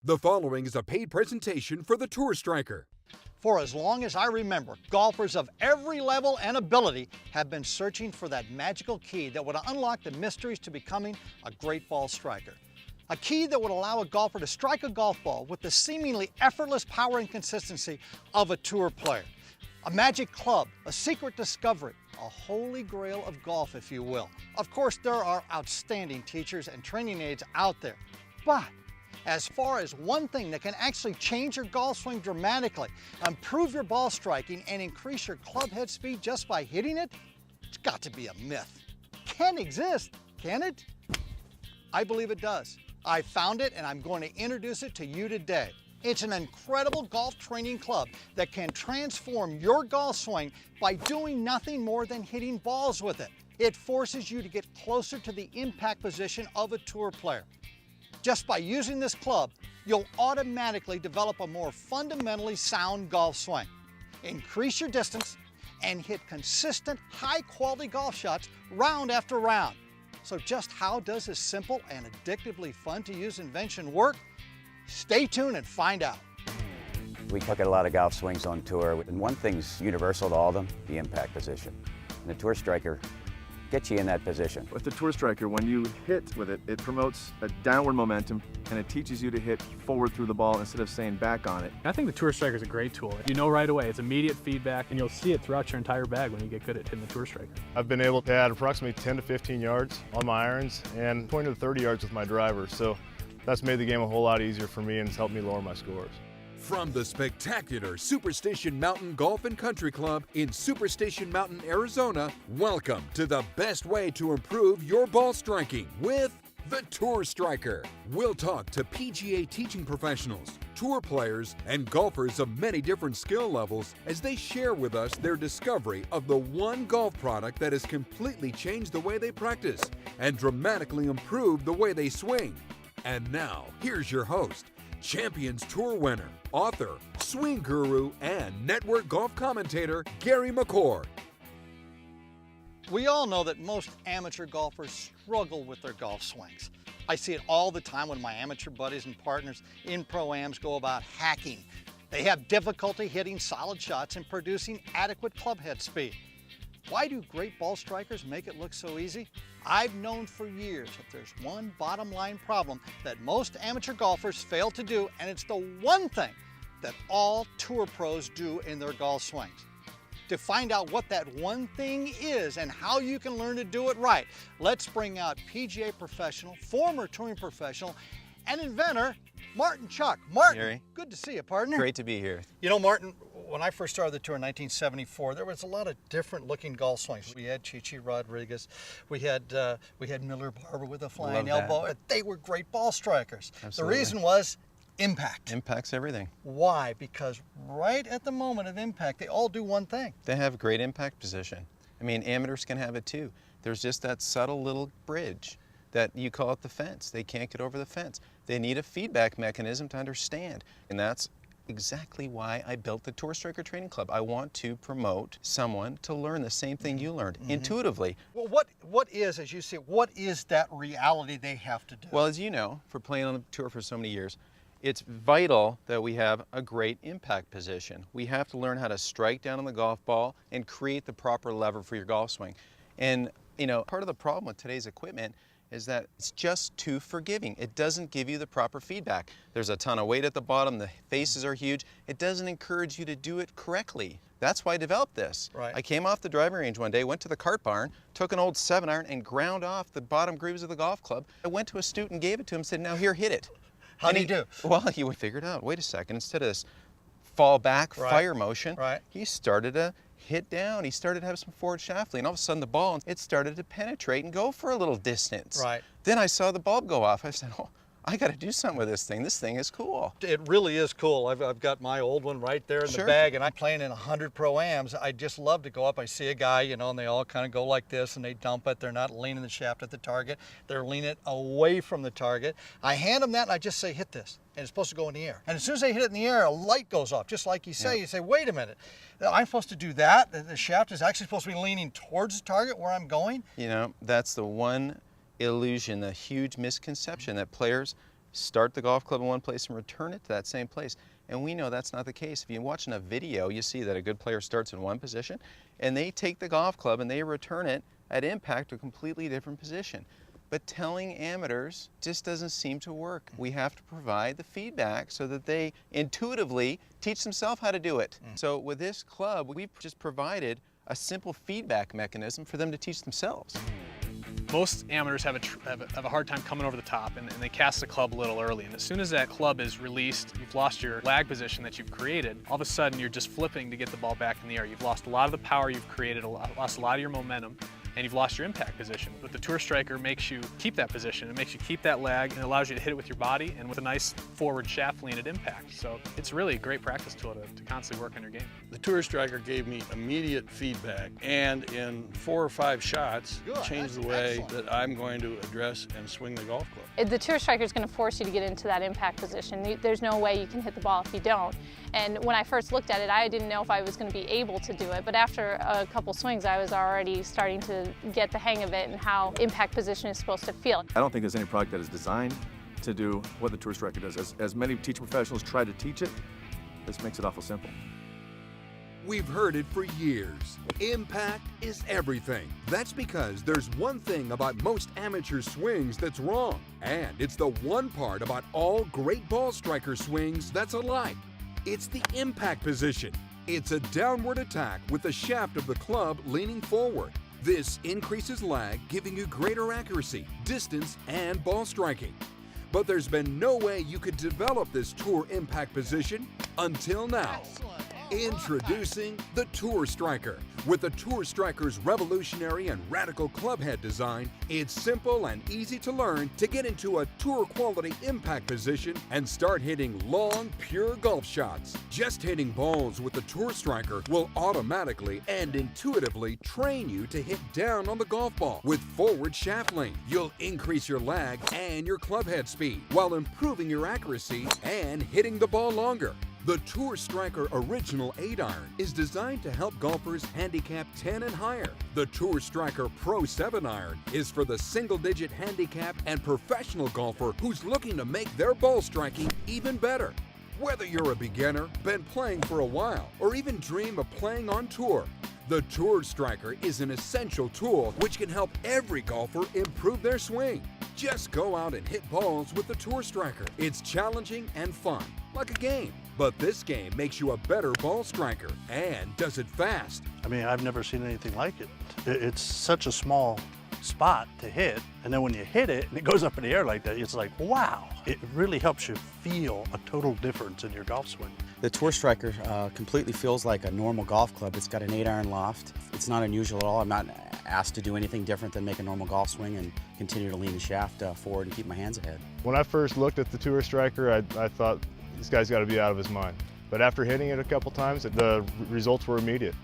The following is a paid presentation for the TourStriker. For as long as I remember, golfers of every level and ability have been searching for that magical key that would unlock the mysteries to becoming a great ball striker. A key that would allow a golfer to strike a golf ball with the seemingly effortless power and consistency of a tour player. A magic club, a secret discovery, a holy grail of golf, if you will. Of course, there are outstanding teachers and training aids out there, but as far as one thing that can actually change your golf swing dramatically, improve your ball striking, and increase your club head speed just by hitting it, it's got to be a myth. Can't exist, can it? I believe it does. I found it and I'm going to introduce it to you today. It's an incredible golf training club that can transform your golf swing by doing nothing more than hitting balls with it. It forces you to get closer to the impact position of a tour player. Just by using this club, you'll automatically develop a more fundamentally sound golf swing, increase your distance, and hit consistent, high-quality golf shots round after round. So just how does this simple and addictively fun-to-use invention work? Stay tuned and find out. We look at a lot of golf swings on tour, and one thing's universal to all of them, the impact position. And the TourStriker gets you in that position. With the TourStriker, when you hit with it, it promotes a downward momentum and it teaches you to hit forward through the ball instead of staying back on it. I think the TourStriker is a great tool. You know right away, it's immediate feedback, and you'll see it throughout your entire bag when you get good at hitting the TourStriker. I've been able to add approximately 10 to 15 yards on my irons and 20 to 30 yards with my driver, so that's made the game a whole lot easier for me and it's helped me lower my scores. From the spectacular Superstition Mountain Golf and Country Club in Superstition Mountain, Arizona, welcome to the best way to improve your ball striking with the TourStriker. We'll talk to PGA teaching professionals, tour players, and golfers of many different skill levels as they share with us their discovery of the one golf product that has completely changed the way they practice and dramatically improved the way they swing. And now, here's your host, Champions Tour winner, author, swing guru, and network golf commentator, Gary McCord. We all know that most amateur golfers struggle with their golf swings. I see it all the time when my amateur buddies and partners in pro-ams go about hacking. They have difficulty hitting solid shots and producing adequate club head speed. Why do great ball strikers make it look so easy? I've known for years that there's one bottom line problem that most amateur golfers fail to do, and it's the one thing that all tour pros do in their golf swings. To find out what that one thing is and how you can learn to do it right, let's bring out PGA professional, former touring professional, and inventor, Martin Chuck. Martin, Gary, good to see you, partner. great to be here. You know, Martin, when I first started the tour in 1974, there was a lot of different looking golf swings. We had Chichi Rodriguez, we had Miller Barber with a flying elbow. They were great ball strikers. Absolutely. The reason was impact. Impact's everything. Why? Because right at the moment of impact, they all do one thing. They have great impact position. I mean, amateurs can have it too. There's just that subtle little bridge that you call it the fence. They can't get over the fence. They need a feedback mechanism to understand. And that's exactly why I built the TourStriker Training Club. I want to promote someone to learn the same thing you learned, intuitively. Well, what is, as you see, what is that reality they have to do? Well, as you know, for playing on the tour for so many years, it's vital that we have a great impact position. We have to learn how to strike down on the golf ball and create the proper lever for your golf swing. And, you know, part of the problem with today's equipment is that it's just too forgiving. It doesn't give you the proper feedback. There's a ton of weight at the bottom, the faces are huge. It doesn't encourage you to do it correctly. That's why I developed this. Right. I came off the driving range one day, went to the cart barn, took an old 7-iron and ground off the bottom grooves of the golf club. I went to a student and gave it to him and said, now here, hit it. How do you do? Well, he would figure it out. Wait a second, instead of this fall back fire motion, he started to hit down. He started to have some forward shaft lean. All of a sudden the ball, it started to penetrate and go for a little distance. Right. Then I saw the bulb go off. I said, oh, I got to do something with this thing. This thing is cool. It really is cool. I've got my old one right there in the bag, and I'm playing in 100 pro-ams. I just love to go up. I see a guy, you know, and they all kind of go like this, and they dump it. They're not leaning the shaft at the target. They're leaning it away from the target. I hand them that, and I just say, hit this. And it's supposed to go in the air. And as soon as they hit it in the air, a light goes off, just like you say. You say, wait a minute. I'm supposed to do that? The shaft is actually supposed to be leaning towards the target where I'm going? You know, that's the one illusion, the huge misconception that players start the golf club in one place and return it to that same place. And we know that's not the case. If you're watching a video, you see that a good player starts in one position and they take the golf club and they return it at impact to a completely different position. But telling amateurs just doesn't seem to work. We have to provide the feedback so that they intuitively teach themselves how to do it. So with this club, we've just provided a simple feedback mechanism for them to teach themselves. Most amateurs have a hard time coming over the top, and they cast the club a little early. And as soon as that club is released, you've lost your lag position that you've created. All of a sudden, you're just flipping to get the ball back in the air. You've lost a lot of the power you've created, lost a lot of your momentum, and you've lost your impact position. But the TourStriker makes you keep that position. It makes you keep that lag, and it allows you to hit it with your body and with a nice forward shaft lean at impact. So it's really a great practice tool to constantly work on your game. The TourStriker gave me immediate feedback, and in 4 or 5 shots, changed the way that I'm going to address and swing the golf club. The TourStriker is going to force you to get into that impact position. There's no way you can hit the ball if you don't. And when I first looked at it, I didn't know if I was going to be able to do it. But after a couple swings, I was already starting to get the hang of it and how impact position is supposed to feel. I don't think there's any product that is designed to do what the TourStriker does. As many teaching professionals try to teach it, this makes it awful simple. We've heard it for years. Impact is everything. That's because there's one thing about most amateur swings that's wrong, and it's the one part about all great ball striker swings that's alike. It's the impact position. It's a downward attack with the shaft of the club leaning forward. This increases lag, giving you greater accuracy, distance, and ball striking. But there's been no way you could develop this tour impact position until now. Introducing the TourStriker. With the TourStriker's revolutionary and radical club head design, it's simple and easy to learn to get into a tour quality impact position and start hitting long, pure golf shots. Just hitting balls with the TourStriker will automatically and intuitively train you to hit down on the golf ball with forward shaft length. You'll increase your lag and your club head speed while improving your accuracy and hitting the ball longer. The TourStriker Original 8-iron is designed to help golfers handicap 10 and higher. The TourStriker Pro 7-iron is for the single-digit handicap and professional golfer who's looking to make their ball striking even better. Whether you're a beginner, been playing for a while, or even dream of playing on tour, the TourStriker is an essential tool which can help every golfer improve their swing. Just go out and hit balls with the TourStriker. It's challenging and fun, like a game. But this game makes you a better ball striker and does it fast. I mean, I've never seen anything like it. It's such a small spot to hit, and then when you hit it and it goes up in the air like that, it's like, wow. It really helps you feel a total difference in your golf swing. The TourStriker completely feels like a normal golf club. It's got an 8-iron loft. It's not unusual at all. I'm not asked to do anything different than make a normal golf swing and continue to lean the shaft forward and keep my hands ahead. When I first looked at the TourStriker, I thought, this guy's got to be out of his mind. But after hitting it a couple times, the results were immediate.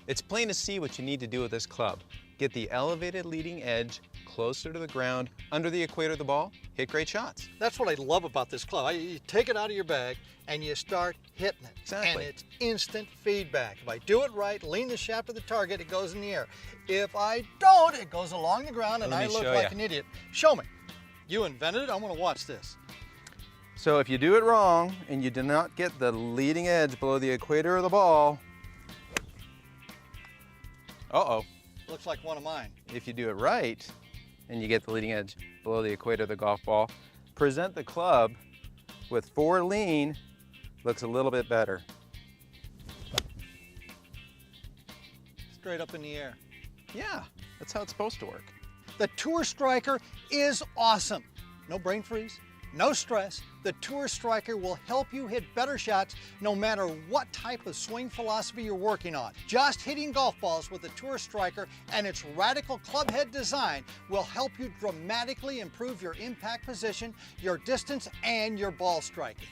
It's plain to see what you need to do with this club. Get the elevated leading edge closer to the ground, under the equator of the ball, hit great shots. That's what I love about this club. You take it out of your bag and you start hitting it. Exactly. And it's instant feedback. If I do it right, lean the shaft of the target, it goes in the air. If I don't, it goes along the ground and I look like an idiot. Show me. You invented it, I want to watch this. So if you do it wrong and you do not get the leading edge below the equator of the ball, uh-oh. Looks like one of mine. If you do it right and you get the leading edge below the equator of the golf ball, present the club with forward lean, looks a little bit better. Straight up in the air. Yeah, that's how it's supposed to work. The TourStriker is awesome. No brain freeze, no stress. The TourStriker will help you hit better shots no matter what type of swing philosophy you're working on. Just hitting golf balls with the TourStriker and its radical club head design will help you dramatically improve your impact position, your distance, and your ball striking.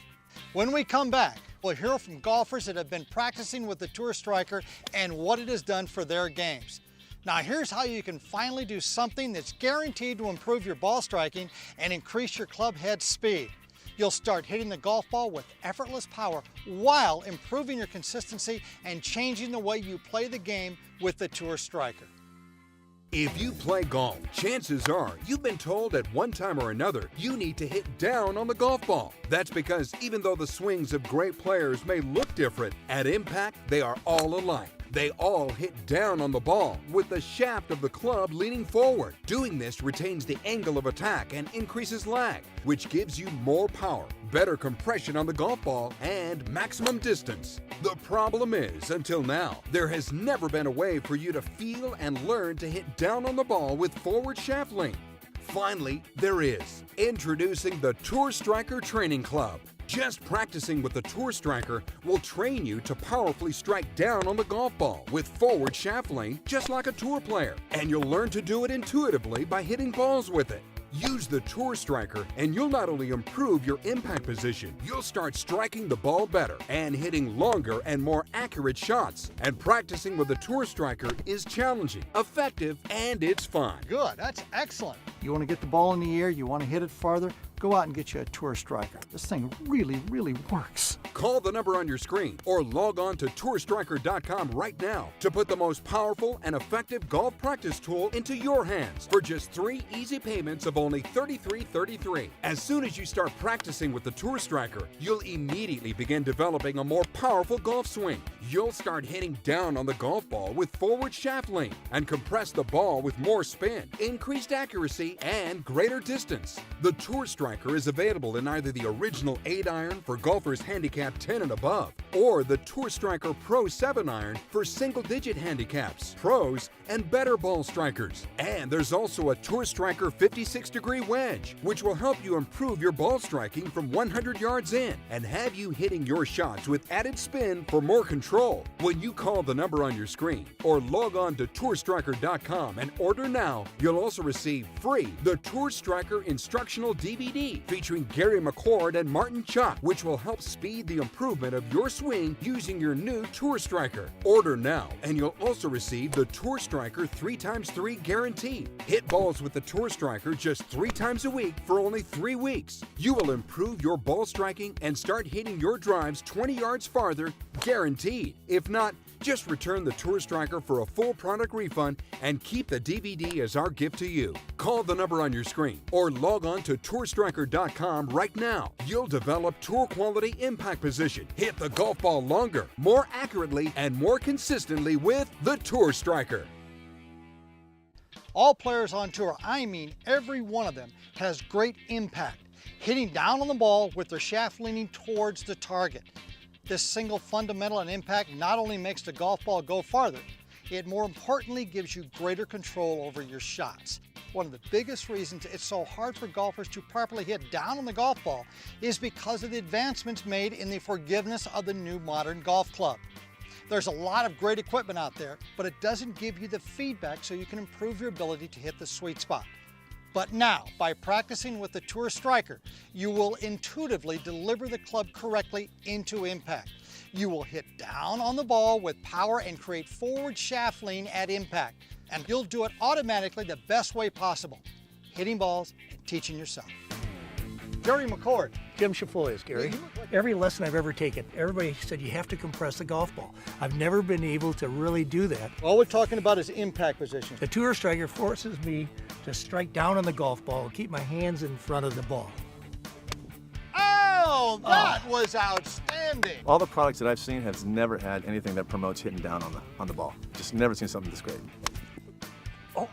When we come back, we'll hear from golfers that have been practicing with the TourStriker and what it has done for their games. Now here's how you can finally do something that's guaranteed to improve your ball striking and increase your club head speed. You'll start hitting the golf ball with effortless power while improving your consistency and changing the way you play the game with the TourStriker. If you play golf, chances are you've been told at one time or another you need to hit down on the golf ball. That's because even though the swings of great players may look different, at impact they are all alike. They all hit down on the ball with the shaft of the club leaning forward. Doing this retains the angle of attack and increases lag, which gives you more power, better compression on the golf ball, and maximum distance. The problem is, until now, there has never been a way for you to feel and learn to hit down on the ball with forward shaft lean. Finally, there is. Introducing the TourStriker Training Club. Just practicing with the TourStriker will train you to powerfully strike down on the golf ball with forward shaft lane, just like a tour player. And you'll learn to do it intuitively by hitting balls with it. Use the TourStriker and you'll not only improve your impact position, you'll start striking the ball better and hitting longer and more accurate shots. And practicing with the TourStriker is challenging, effective, and it's fun. Good, that's excellent. You want to get the ball in the air, you want to hit it farther, go out and get you a TourStriker. This thing really, really works. Call the number on your screen or log on to TourStriker.com right now to put the most powerful and effective golf practice tool into your hands for just 3 easy payments of only $33.33. As soon as you start practicing with the TourStriker, you'll immediately begin developing a more powerful golf swing. You'll start hitting down on the golf ball with forward shaft lean and compress the ball with more spin, increased accuracy, and greater distance. The TourStriker is available in either the original 8-iron for golfers handicap 10 and above, or the TourStriker Pro 7-iron for single-digit handicaps, pros, and better ball strikers. And there's also a TourStriker 56-degree wedge, which will help you improve your ball striking from 100 yards in and have you hitting your shots with added spin for more control. When you call the number on your screen or log on to TourStriker.com and order now, you'll also receive free the TourStriker Instructional DVD featuring Gary McCord and Martin Chuck, which will help speed the improvement of your swing using your new TourStriker. Order now, and you'll also receive the TourStriker 3x3 guarantee. Hit balls with the TourStriker just 3 times a week for only 3 weeks. You will improve your ball striking and start hitting your drives 20 yards farther, guaranteed. If not, just return the TourStriker for a full product refund and keep the DVD as our gift to you. Call the number on your screen or log on to TourStriker.com right now. You'll develop tour quality impact position, hit the golf ball longer, more accurately, and more consistently with the TourStriker. All players on tour, I mean every one of them, has great impact, hitting down on the ball with their shaft leaning towards the target. This single fundamental and impact not only makes the golf ball go farther, it more importantly gives you greater control over your shots. One of the biggest reasons it's so hard for golfers to properly hit down on the golf ball is because of the advancements made in the forgiveness of the new modern golf club. There's a lot of great equipment out there, but it doesn't give you the feedback so you can improve your ability to hit the sweet spot. But now, by practicing with the TourStriker, you will intuitively deliver the club correctly into impact. You will hit down on the ball with power and create forward shaft lean at impact. And you'll do it automatically the best way possible, hitting balls and teaching yourself. Gary McCord. Jim Chafoyas, Gary. Every lesson I've ever taken, everybody said you have to compress the golf ball. I've never been able to really do that. All we're talking about is impact position. The TourStriker forces me to strike down on the golf ball and keep my hands in front of the ball. Oh, that was outstanding. All the products that I've seen has never had anything that promotes hitting down on the ball. Just never seen something this great. Oh,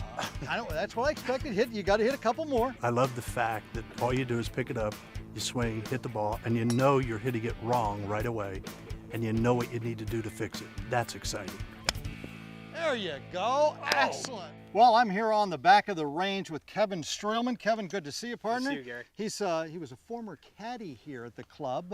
I know, that's what I expected. You got to hit a couple more. I love the fact that all you do is pick it up, you swing, hit the ball, and you know you're hitting it wrong right away, and you know what you need to do to fix it. That's exciting. There you go. Excellent. Well, I'm here on the back of the range with Kevin Streelman. Kevin, good to see you, partner. Good to see you, Gary. He was a former caddy here at the club.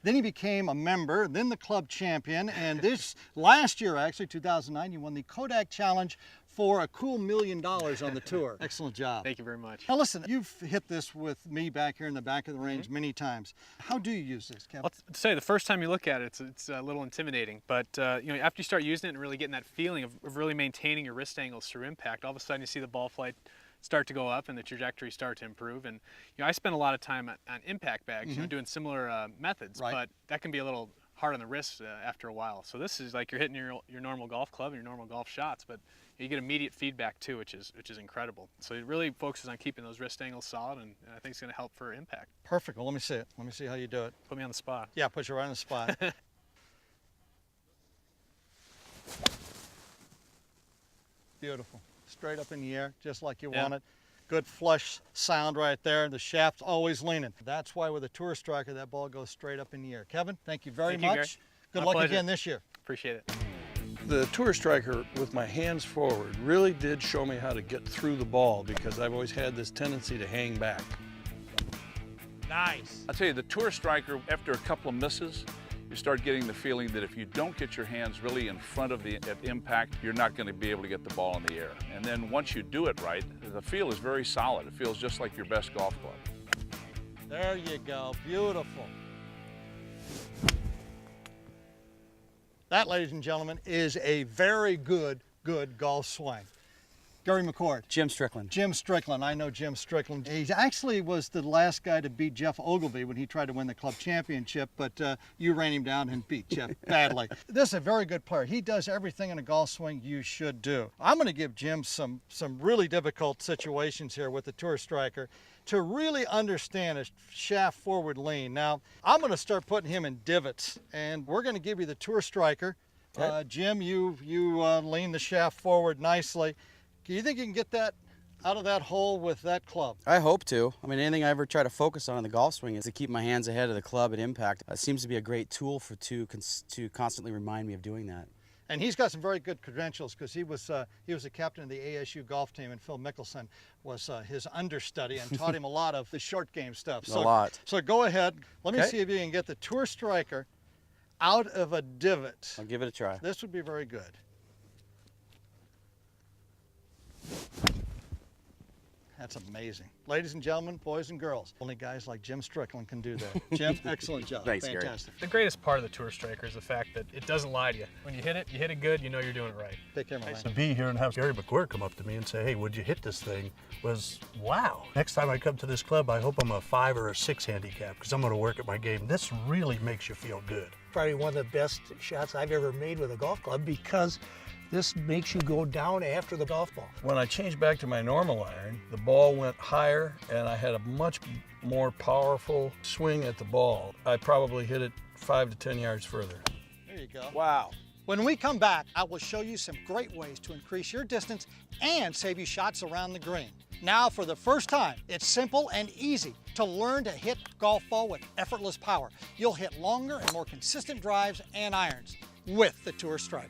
Then he became a member, then the club champion, and this last year, actually, 2009, you won the Kodak Challenge for a cool $1 million on the tour. Excellent job. Thank you very much. Now listen, you've hit this with me back here in the back of the range many times. How do you use this, Kevin? I'll say the first time you look at it, it's a little intimidating, but you know, after you start using it and really getting that feeling of really maintaining your wrist angles through impact, all of a sudden you see the ball flight start to go up and the trajectory start to improve. And you know, I spend a lot of time on impact bags, you know, doing similar methods, but that can be a little hard on the wrist after a while. So this is like you're hitting your normal golf club, your normal golf shots, but you get immediate feedback too, which is incredible. So it really focuses on keeping those wrist angles solid, and I think it's going to help for impact. Perfect. Well, let me see it. Let me see how you do it. Put me on the spot. Yeah, put you right on the spot. Beautiful. Straight up in the air, just like you want it. Good flush sound right there. The shaft's always leaning. That's why with a TourStriker, that ball goes straight up in the air. Kevin, thank you very much. Gary. Good My luck pleasure. again this year. Appreciate it. The TourStriker with my hands forward really did show me how to get through the ball, because I've always had this tendency to hang back. Nice. I'll tell you, the TourStriker, after a couple of misses, you start getting the feeling that if you don't get your hands really in front of at impact, you're not going to be able to get the ball in the air. And then once you do it right, the feel is very solid. It feels just like your best golf club. There you go. Beautiful. That, ladies and gentlemen, is a very good golf swing. Gary McCord. Jim Strickland. Jim Strickland. I know Jim Strickland. He actually was the last guy to beat Jeff Ogilvy when he tried to win the club championship, but you ran him down and beat Jeff badly. This is a very good player. He does everything in a golf swing you should do. I'm going to give Jim some really difficult situations here with the TourStriker to really understand a shaft forward lean. Now, I'm going to start putting him in divots, and we're going to give you the TourStriker. Jim, you lean the shaft forward nicely. Do you think you can get that out of that hole with that club? I hope to. I mean, anything I ever try to focus on in the golf swing is to keep my hands ahead of the club at impact. It seems to be a great tool to constantly remind me of doing that. And he's got some very good credentials, because he was a captain of the ASU golf team, and Phil Mickelson was his understudy and taught him a lot of the short game stuff. A lot. So go ahead. Let me see if you can get the TourStriker out of a divot. I'll give it a try. This would be very good. That's amazing. Ladies and gentlemen, boys and girls, only guys like Jim Strickland can do that. Jim, excellent job. Thanks, Gary. Fantastic. The greatest part of the TourStriker is the fact that it doesn't lie to you. When you hit it good, you know you're doing it right. Take care, my man. To be here and have Gary McCord come up to me and say, hey, would you hit this thing, was wow. Next time I come to this club, I hope I'm a 5 or a 6 handicap, because I'm going to work at my game. This really makes you feel good. Probably one of the best shots I've ever made with a golf club, because this makes you go down after the golf ball. When I changed back to my normal iron, the ball went higher and I had a much more powerful swing at the ball. I probably hit it 5 to 10 yards further. There you go. Wow. When we come back, I will show you some great ways to increase your distance and save you shots around the green. Now, for the first time, it's simple and easy to learn to hit golf ball with effortless power. You'll hit longer and more consistent drives and irons with the TourStriker.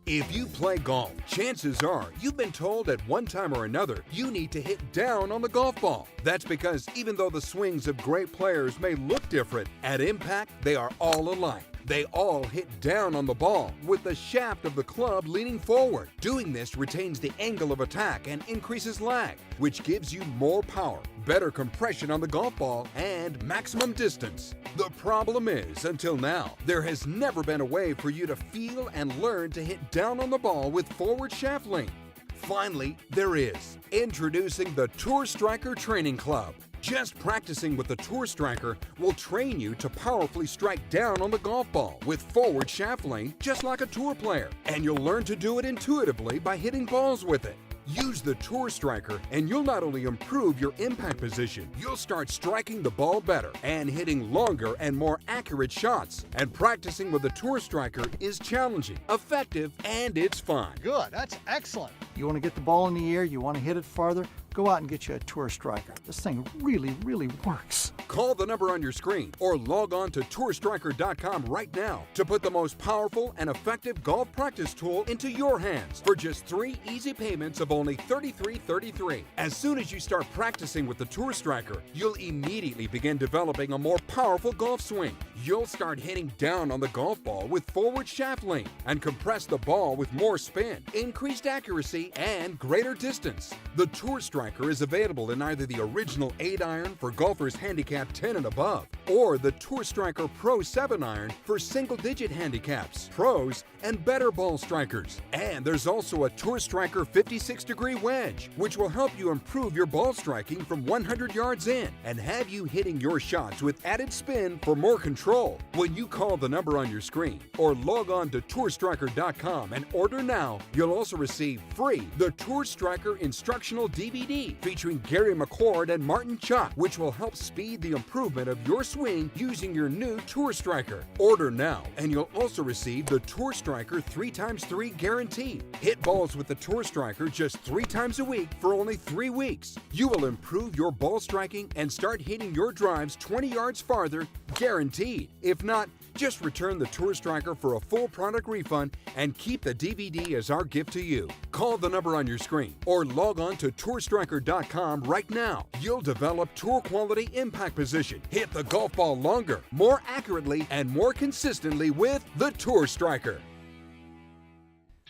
If you play golf, chances are you've been told at one time or another you need to hit down on the golf ball. That's because even though the swings of great players may look different, at impact they are all alike. They all hit down on the ball with the shaft of the club leaning forward. Doing this retains the angle of attack and increases lag, which gives you more power, better compression on the golf ball, and maximum distance. The problem is, until now, there has never been a way for you to feel and learn to hit down on the ball with forward shaft lean. Finally, there is. Introducing the TourStriker Training Club. Just practicing with the TourStriker will train you to powerfully strike down on the golf ball with forward shaft lean, just like a tour player. And you'll learn to do it intuitively by hitting balls with it. Use the TourStriker and you'll not only improve your impact position, you'll start striking the ball better and hitting longer and more accurate shots. And practicing with the TourStriker is challenging, effective, and it's fun. Good, that's excellent. You want to get the ball in the air, you want to hit it farther, go out and get you a TourStriker. This thing really, really works. Call the number on your screen or log on to TourStriker.com right now to put the most powerful and effective golf practice tool into your hands for just 3 easy payments of only $33.33. As soon as you start practicing with the TourStriker, you'll immediately begin developing a more powerful golf swing. You'll start hitting down on the golf ball with forward shaft lean and compress the ball with more spin, increased accuracy, and greater distance. The TourStriker is available in either the original 8-iron for golfers handicap 10 and above or the TourStriker Pro 7 iron for single-digit handicaps, pros, and better ball strikers. And there's also a TourStriker 56-degree wedge, which will help you improve your ball striking from 100 yards in and have you hitting your shots with added spin for more control. When you call the number on your screen or log on to TourStriker.com and order now, you'll also receive free the TourStriker instructional DVD featuring Gary McCord and Martin Chuck, which will help speed the improvement of your swing using your new TourStriker. Order now, and you'll also receive the TourStriker 3x3 guarantee. Hit balls with the TourStriker just 3 times a week for only 3 weeks. You will improve your ball striking and start hitting your drives 20 yards farther, guaranteed. If not, just return the TourStriker for a full product refund and keep the DVD as our gift to you. Call the number on your screen or log on to TourStriker.com right now. You'll develop tour quality impact position, hit the golf ball longer, more accurately, and more consistently with the TourStriker.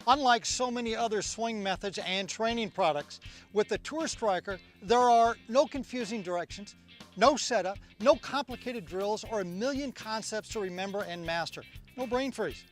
Unlike so many other swing methods and training products, with the TourStriker, there are no confusing directions, no setup, no complicated drills, or a million concepts to remember and master. No brain freeze.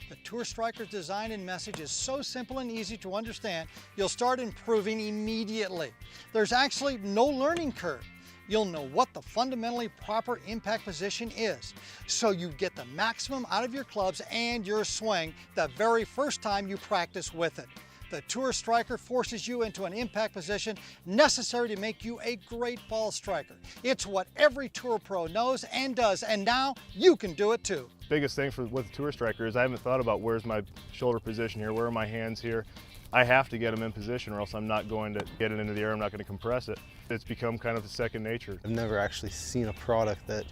The TourStriker's design and message is so simple and easy to understand, you'll start improving immediately. There's actually no learning curve. You'll know what the fundamentally proper impact position is, so you get the maximum out of your clubs and your swing the very first time you practice with it. The TourStriker forces you into an impact position necessary to make you a great ball striker. It's what every tour pro knows and does, and now you can do it too. Biggest thing with the TourStriker is I haven't thought about where's my shoulder position here, where are my hands here. I have to get them in position or else I'm not going to get it into the air, I'm not going to compress it. It's become kind of a second nature. I've never actually seen a product that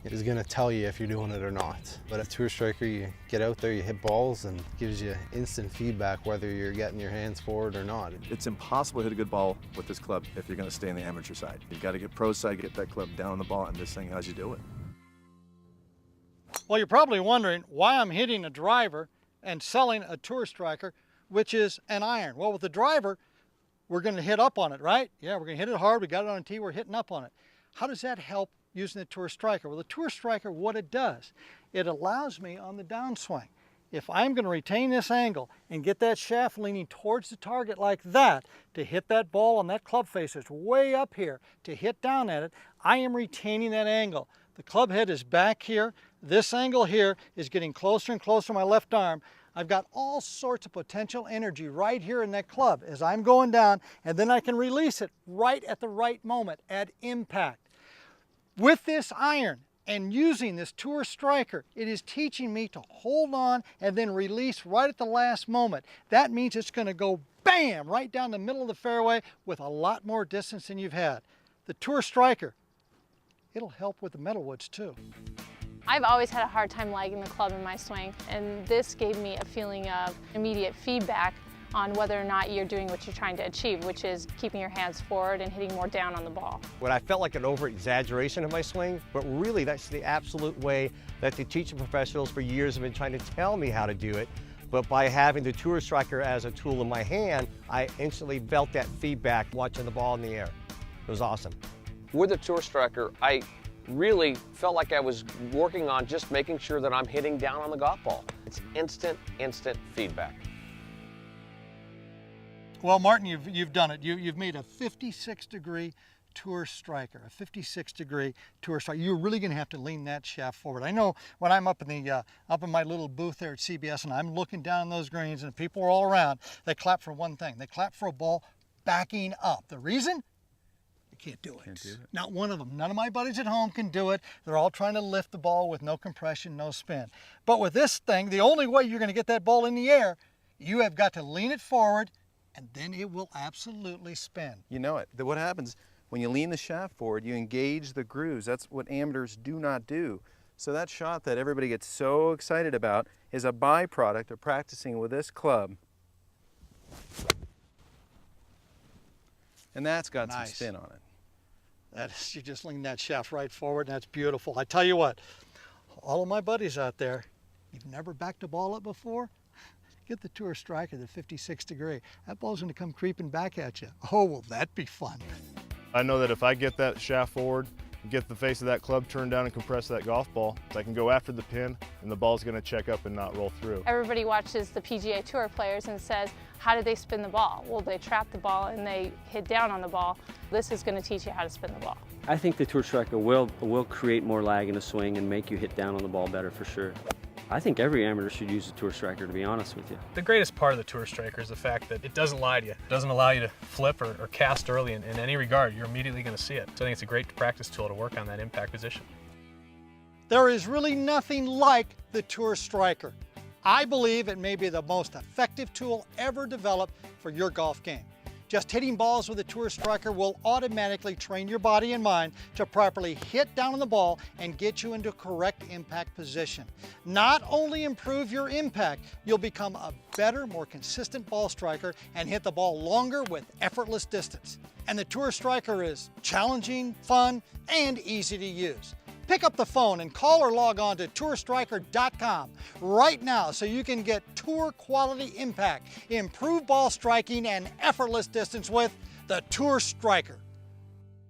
is going to tell you if you're doing it or not. But at TourStriker, you get out there, you hit balls, and it gives you instant feedback whether you're getting your hands forward or not. It's impossible to hit a good ball with this club if you're going to stay on the amateur side. You've got to get pro side, get that club down on the ball, and this thing has you do it. Well, you're probably wondering why I'm hitting a driver and selling a TourStriker, which is an iron. Well, with the driver, we're going to hit up on it, right? Yeah, we're going to hit it hard. We got it on a tee, we're hitting up on it. How does that help using the TourStriker? Well, the TourStriker, what it does, it allows me on the downswing. If I'm going to retain this angle and get that shaft leaning towards the target like that, to hit that ball on that club face that's way up here, to hit down at it, I am retaining that angle. The club head is back here. This angle here is getting closer and closer to my left arm. I've got all sorts of potential energy right here in that club as I'm going down, and then I can release it right at the right moment at impact. With this iron and using this TourStriker, it is teaching me to hold on and then release right at the last moment. That means it's going to go bam right down the middle of the fairway with a lot more distance than you've had. The TourStriker, it'll help with the metalwoods too. I've always had a hard time lagging the club in my swing, and this gave me a feeling of immediate feedback on whether or not you're doing what you're trying to achieve, which is keeping your hands forward and hitting more down on the ball. What I felt like an over-exaggeration of my swing, but really that's the absolute way that the teaching professionals for years have been trying to tell me how to do it. But by having the TourStriker as a tool in my hand, I instantly felt that feedback watching the ball in the air. It was awesome. With the TourStriker, I really felt like I was working on just making sure that I'm hitting down on the golf ball. It's instant feedback. Well, Martin, you've done it. You've made a 56-degree TourStriker, a 56-degree TourStriker. You're really going to have to lean that shaft forward. I know when I'm up in my little booth there at CBS and I'm looking down those greens and people are all around, they clap for one thing. They clap for a ball backing up. The reason? Can't do it. Not one of them. None of my buddies at home can do it. They're all trying to lift the ball with no compression, no spin. But with this thing, the only way you're going to get that ball in the air, you have got to lean it forward, and then it will absolutely spin. You know it. What happens when you lean the shaft forward, you engage the grooves. That's what amateurs do not do. So that shot that everybody gets so excited about is a byproduct of practicing with this club. And that's got some spin on it. You just lean that shaft right forward, and that's beautiful. I tell you what, all of my buddies out there, you've never backed a ball up before? Get the TourStriker, the 56-degree. That ball's going to come creeping back at you. Oh, will that be fun? I know that if I get that shaft forward, get the face of that club turned down and compress that golf ball. So I can go after the pin and the ball's going to check up and not roll through. Everybody watches the PGA Tour players and says, how did they spin the ball? Well, they trap the ball and they hit down on the ball. This is going to teach you how to spin the ball. I think the TourStriker will create more lag in the swing and make you hit down on the ball better for sure. I think every amateur should use the TourStriker, to be honest with you. The greatest part of the TourStriker is the fact that it doesn't lie to you. It doesn't allow you to flip or cast early in any regard. You're immediately going to see it. So I think it's a great practice tool to work on that impact position. There is really nothing like the TourStriker. I believe it may be the most effective tool ever developed for your golf game. Just hitting balls with a TourStriker will automatically train your body and mind to properly hit down on the ball and get you into correct impact position. Not only improve your impact, you'll become a better, more consistent ball striker and hit the ball longer with effortless distance. And the TourStriker is challenging, fun, and easy to use. Pick up the phone and call or log on to TourStriker.com right now so you can get tour quality impact, improved ball striking, and effortless distance with the TourStriker.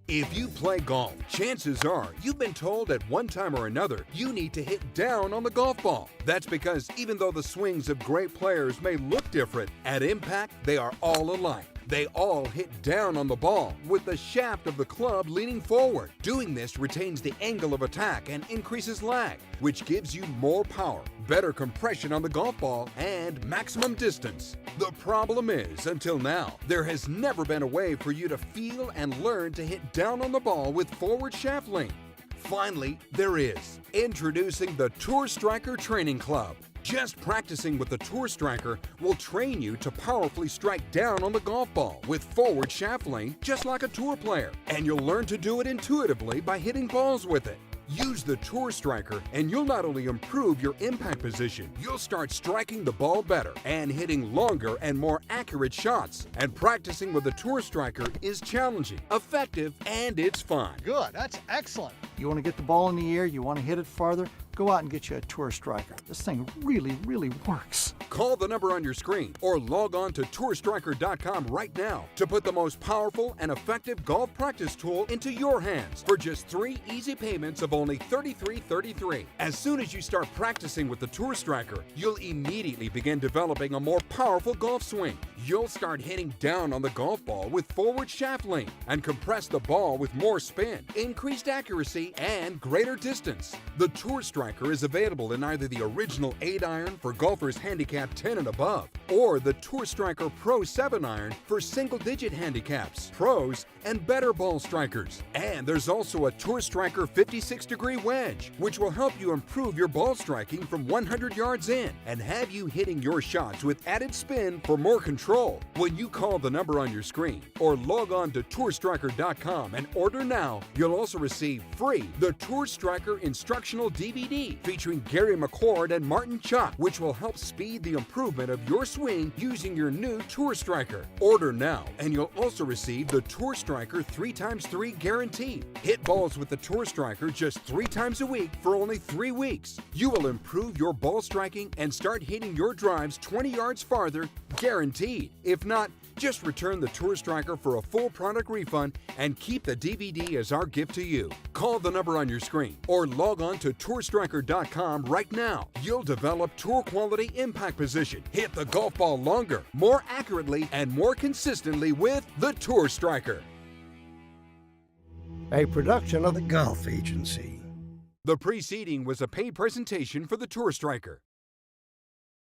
If you play golf, chances are you've been told at one time or another you need to hit down on the golf ball. That's because even though the swings of great players may look different, at impact they are all alike. They all hit down on the ball with the shaft of the club leaning forward. Doing this retains the angle of attack and increases lag, which gives you more power, better compression on the golf ball, and maximum distance. The problem is, until now, there has never been a way for you to feel and learn to hit down on the ball with forward shaft lean. Finally, there is. Introducing the TourStriker Training Club. Just practicing with the TourStriker will train you to powerfully strike down on the golf ball with forward shaft lane, just like a tour player. And you'll learn to do it intuitively by hitting balls with it. Use the TourStriker and you'll not only improve your impact position, you'll start striking the ball better and hitting longer and more accurate shots. And practicing with the TourStriker is challenging, effective, and it's fun. Good, that's excellent. You want to get the ball in the air, you want to hit it farther, go out and get you a TourStriker. This thing really, really works. Call the number on your screen or log on to TourStriker.com right now to put the most powerful and effective golf practice tool into your hands for just 3 easy payments of only $33.33. As soon as you start practicing with the TourStriker, you'll immediately begin developing a more powerful golf swing. You'll start hitting down on the golf ball with forward shaft lean and compress the ball with more spin, increased accuracy, and greater distance. The TourStriker is available in either the original 8-iron for golfers handicap 10 and above, or the TourStriker Pro 7-iron for single-digit handicaps, pros, and better ball strikers. And there's also a TourStriker 56-degree wedge, which will help you improve your ball striking from 100 yards in and have you hitting your shots with added spin for more control. When you call the number on your screen or log on to TourStriker.com and order now, you'll also receive free the TourStriker Instructional DVD featuring Gary McCord and Martin Chuck, which will help speed the improvement of your swing using your new TourStriker. Order now, and you'll also receive the TourStriker 3x3 guarantee. Hit balls with the TourStriker just 3 times a week for only 3 weeks. You will improve your ball striking and start hitting your drives 20 yards farther, guaranteed. If not, just return the TourStriker for a full product refund and keep the DVD as our gift to you. Call the number on your screen or log on to TourStriker.com right now. You'll develop tour quality impact position, hit the golf ball longer, more accurately, and more consistently with the TourStriker. A production of the Golf Agency. The preceding was a paid presentation for the TourStriker.